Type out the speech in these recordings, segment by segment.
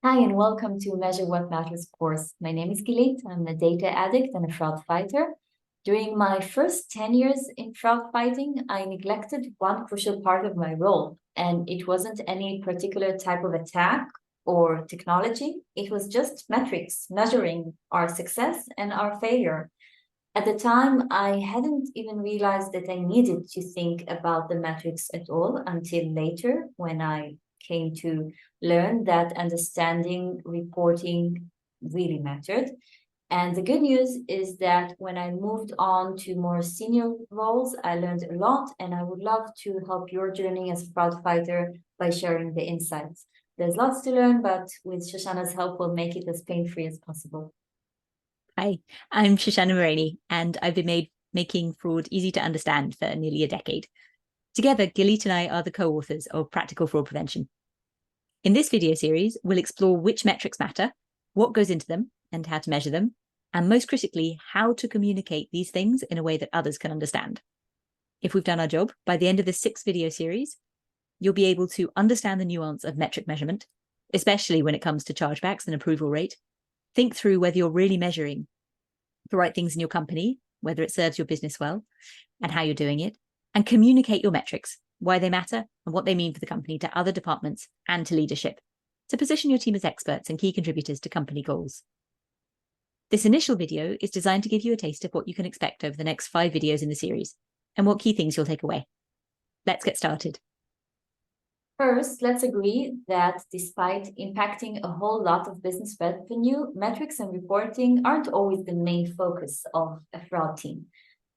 Hi, and welcome to Measure What Matters course. My name is Gilit. I'm a data addict and a fraud fighter. During my first 10 years in fraud fighting, I neglected one crucial part of my role, and it wasn't any particular type of attack or technology. It was just metrics, measuring our success and our failure. At the time, I hadn't even realized that I needed to think about the metrics at all until later when I came to learn that understanding reporting really mattered. And the good news is that when I moved on to more senior roles, I learned a lot, and I would love to help your journey as a fraud fighter by sharing the insights. There's lots to learn, but with Shoshana's help, we'll make it as pain-free as possible. Hi, I'm Shoshana Maraney, and I've been making fraud easy to understand for nearly a decade. Together, Gilit and I are the co-authors of Practical Fraud Prevention. In this video series, we'll explore which metrics matter, what goes into them, and how to measure them, and most critically, how to communicate these things in a way that others can understand. If we've done our job, by the end of this 6-video series, you'll be able to understand the nuance of metric measurement, especially when it comes to chargebacks and approval rate. Think through whether you're really measuring the right things in your company, whether it serves your business well, and how you're doing it, and communicate your metrics, why they matter, and what they mean for the company to other departments and to leadership, to position your team as experts and key contributors to company goals. This initial video is designed to give you a taste of what you can expect over the next 5 videos in the series, and what key things you'll take away. Let's get started. First, let's agree that despite impacting a whole lot of business revenue, metrics and reporting aren't always the main focus of a fraud team.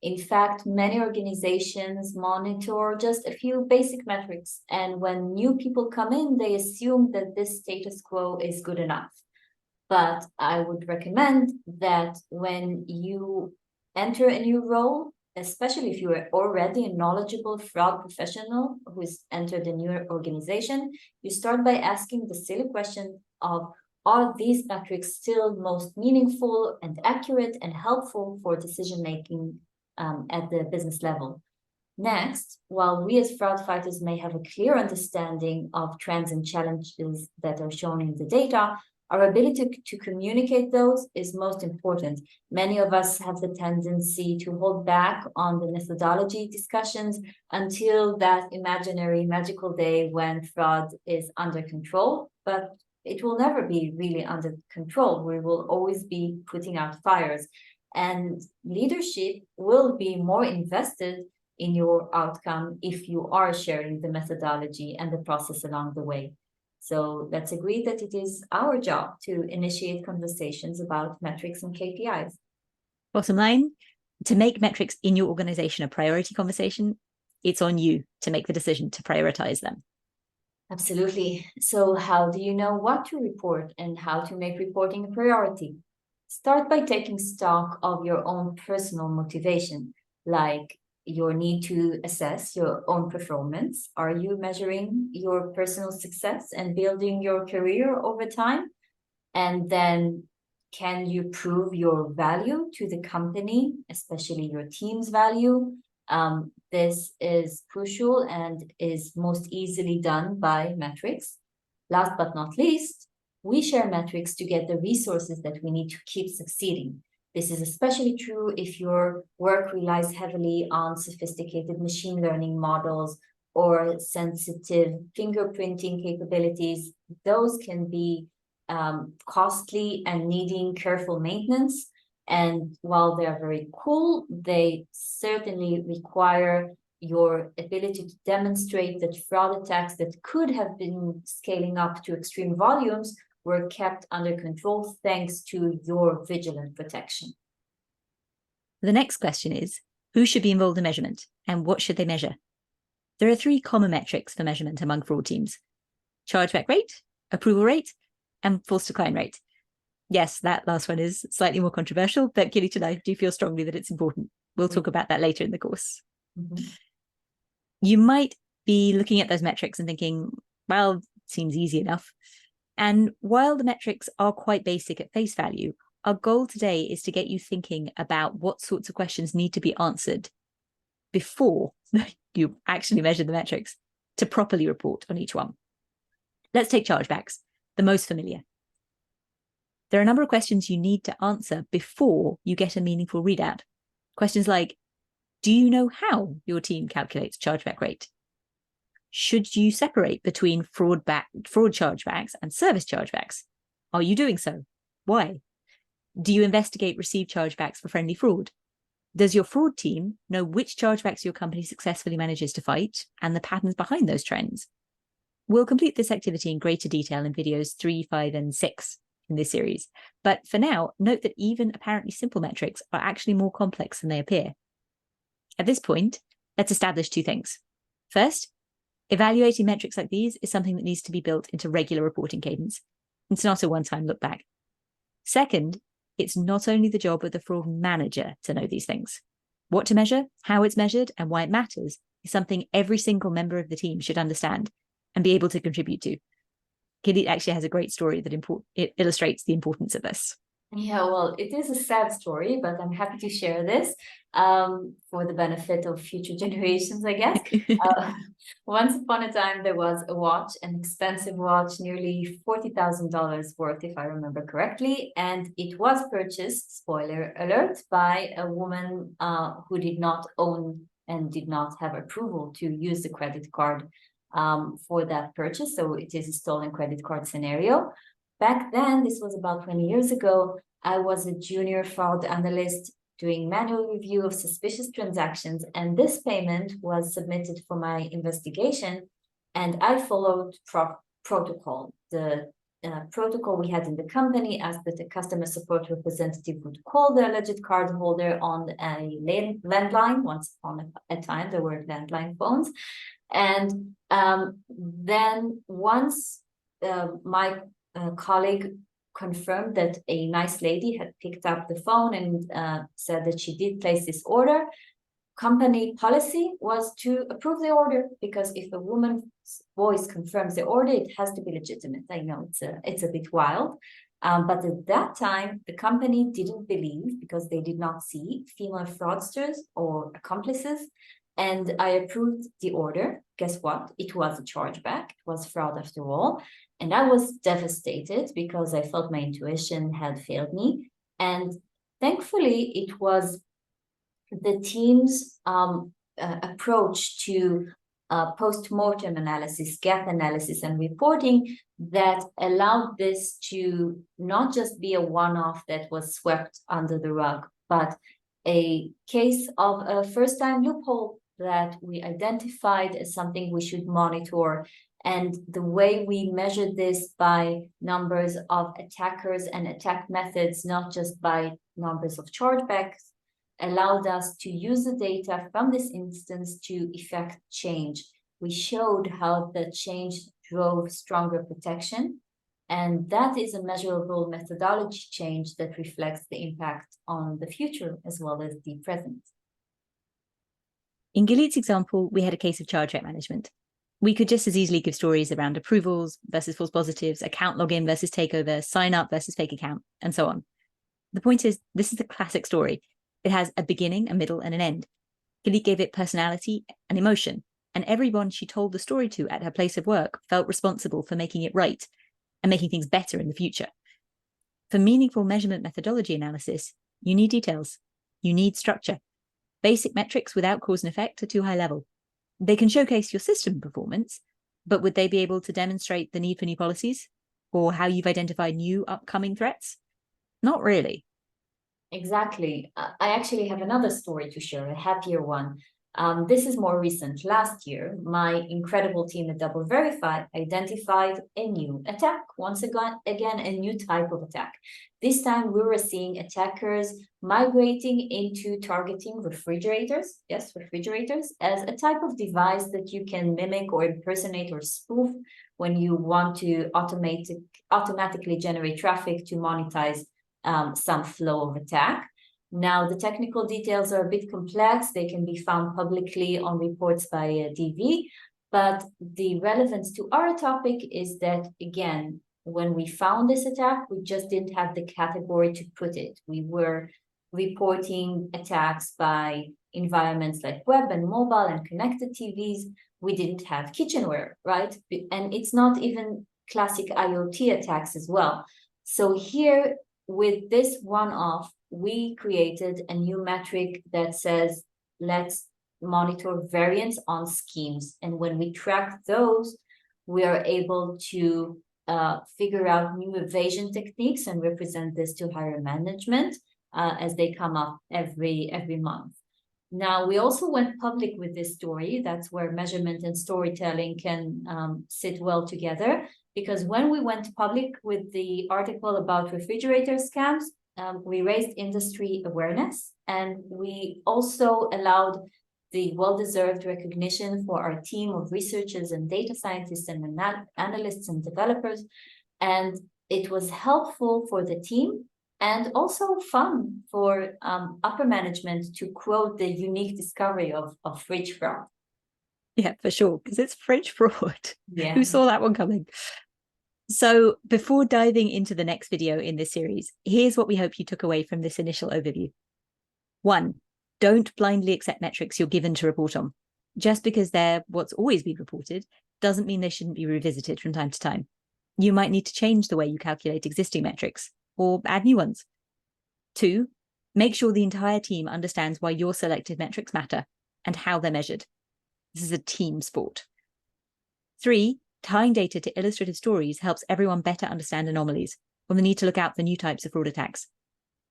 In fact, many organizations monitor just a few basic metrics, and when new people come in, they assume that this status quo is good enough. But I would recommend that when you enter a new role, especially if you are already a knowledgeable fraud professional who's entered a new organization, you start by asking the silly question of, are these metrics still most meaningful and accurate and helpful for decision making at the business level? Next, while we as fraud fighters may have a clear understanding of trends and challenges that are shown in the data, our ability to communicate those is most important. Many of us have the tendency to hold back on the methodology discussions until that imaginary magical day when fraud is under control, but it will never be really under control. We will always be putting out fires, and leadership will be more invested in your outcome if you are sharing the methodology and the process along the way. So let's agree that it is our job to initiate conversations about metrics and KPIs. Bottom line, to make metrics in your organization a priority conversation, it's on you to make the decision to prioritize them. Absolutely. So how do you know what to report and how to make reporting a priority? Start by taking stock of your own personal motivation, like your need to assess your own performance. Are you measuring your personal success and building your career over time? And then can you prove your value to the company, especially your team's value? This is crucial and is most easily done by metrics. Last but not least, we share metrics to get the resources that we need to keep succeeding. This is especially true if your work relies heavily on sophisticated machine learning models or sensitive fingerprinting capabilities. Those can be costly and needing careful maintenance. And while they're very cool, they certainly require your ability to demonstrate that fraud attacks that could have been scaling up to extreme volumes were kept under control thanks to your vigilant protection. The next question is, who should be involved in measurement and what should they measure? There are 3 common metrics for measurement among fraud teams: chargeback rate, approval rate, and false decline rate. Yes, that last one is slightly more controversial, but Gilit and I do feel strongly that it's important. We'll talk about that later in the course. Mm-hmm. You might be looking at those metrics and thinking, well, seems easy enough. And while the metrics are quite basic at face value, our goal today is to get you thinking about what sorts of questions need to be answered before you actually measure the metrics to properly report on each one. Let's take chargebacks, the most familiar. There are a number of questions you need to answer before you get a meaningful readout. Questions like, do you know how your team calculates chargeback rate? Should you separate between fraud chargebacks and service chargebacks? Are you doing so? Why? Do you investigate received chargebacks for friendly fraud? Does your fraud team know which chargebacks your company successfully manages to fight and the patterns behind those trends? We'll complete this activity in greater detail in videos 3, 5, and 6 in this series. But for now, note that even apparently simple metrics are actually more complex than they appear. At this point, let's establish 2 things. First, evaluating metrics like these is something that needs to be built into regular reporting cadence. It's not a one-time look back. Second, it's not only the job of the fraud manager to know these things. What to measure, how it's measured, and why it matters is something every single member of the team should understand and be able to contribute to. Gilit actually has a great story that it illustrates the importance of this. Yeah, well, it is a sad story, but I'm happy to share this for the benefit of future generations, I guess. Once upon a time, there was a watch, an expensive watch, nearly $40,000 worth, if I remember correctly, and it was purchased, spoiler alert, by a woman who did not own and did not have approval to use the credit card for that purchase. So it is a stolen credit card scenario. Back then, this was about 20 years ago, I was a junior fraud analyst doing manual review of suspicious transactions, and this payment was submitted for my investigation, and I followed protocol. The protocol we had in the company asked that the customer support representative would call the alleged cardholder on a landline. Once upon a time, there were landline phones. And then once my colleague confirmed that a nice lady had picked up the phone and said that she did place this order, company policy was to approve the order, because if a woman's voice confirms the order, it has to be legitimate. I know it's a bit wild, but at that time, the company didn't believe, because they did not see female fraudsters or accomplices, and I approved the order. Guess what? It was a chargeback. It was fraud after all. And I was devastated because I felt my intuition had failed me. And thankfully, it was the team's approach to post-mortem analysis, gap analysis, and reporting that allowed this to not just be a one-off that was swept under the rug, but a case of a first-time loophole that we identified as something we should monitor. And the way we measured this by numbers of attackers and attack methods, not just by numbers of chargebacks, allowed us to use the data from this instance to effect change. We showed how the change drove stronger protection, and that is a measurable methodology change that reflects the impact on the future as well as the present. In Gilit's example, we had a case of chargeback management. We could just as easily give stories around approvals versus false positives, account login versus takeover, sign up versus fake account, and so on. The point is, this is a classic story. It has a beginning, a middle, and an end. Gilit gave it personality and emotion, and everyone she told the story to at her place of work felt responsible for making it right and making things better in the future. For meaningful measurement methodology analysis, you need details. You need structure. Basic metrics without cause and effect are too high level. They can showcase your system performance, but would they be able to demonstrate the need for new policies or how you've identified new upcoming threats? Not really. Exactly. I actually have another story to share, a happier one. This is more recent. Last year, my incredible team at Double Verify identified a new attack. Once again, a new type of attack. This time, we were seeing attackers migrating into targeting refrigerators, yes, refrigerators, as a type of device that you can mimic or impersonate or spoof when you want to automatically generate traffic to monetize some flow of attack. Now, the technical details are a bit complex. They can be found publicly on reports by DV, but the relevance to our topic is that, again, when we found this attack, we just didn't have the category to put it. We were reporting attacks by environments like web and mobile and connected TVs. We didn't have kitchenware, right? And it's not even classic IoT attacks as well. So here, with this one-off, we created a new metric that says, let's monitor variance on schemes. And when we track those, we are able to figure out new evasion techniques and represent this to higher management as they come up every month. Now, we also went public with this story. That's where measurement and storytelling can sit well together. Because when we went public with the article about refrigerator scams, we raised industry awareness, and we also allowed the well-deserved recognition for our team of researchers and data scientists and analysts and developers. And it was helpful for the team and also fun for upper management to quote the unique discovery of fridge fraud. Yeah, for sure, because it's fridge fraud. Yeah. Who saw that one coming? So before diving into the next video in this series, here's what we hope you took away from this initial overview. 1, don't blindly accept metrics you're given to report on. Just because they're what's always been reported doesn't mean they shouldn't be revisited from time to time. You might need to change the way you calculate existing metrics or add new ones. 2, make sure the entire team understands why your selected metrics matter and how they're measured. This is a team sport. 3, tying data to illustrative stories helps everyone better understand anomalies or the need to look out for new types of fraud attacks.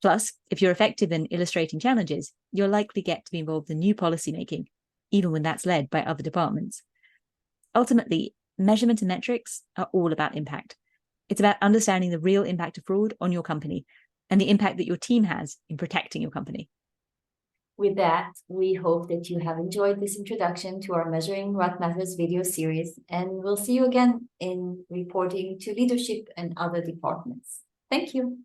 Plus, if you're effective in illustrating challenges, you'll likely get to be involved in new policymaking, even when that's led by other departments. Ultimately, measurement and metrics are all about impact. It's about understanding the real impact of fraud on your company and the impact that your team has in protecting your company. With that, we hope that you have enjoyed this introduction to our Measuring What Matters video series, and we'll see you again in reporting to leadership and other departments. Thank you.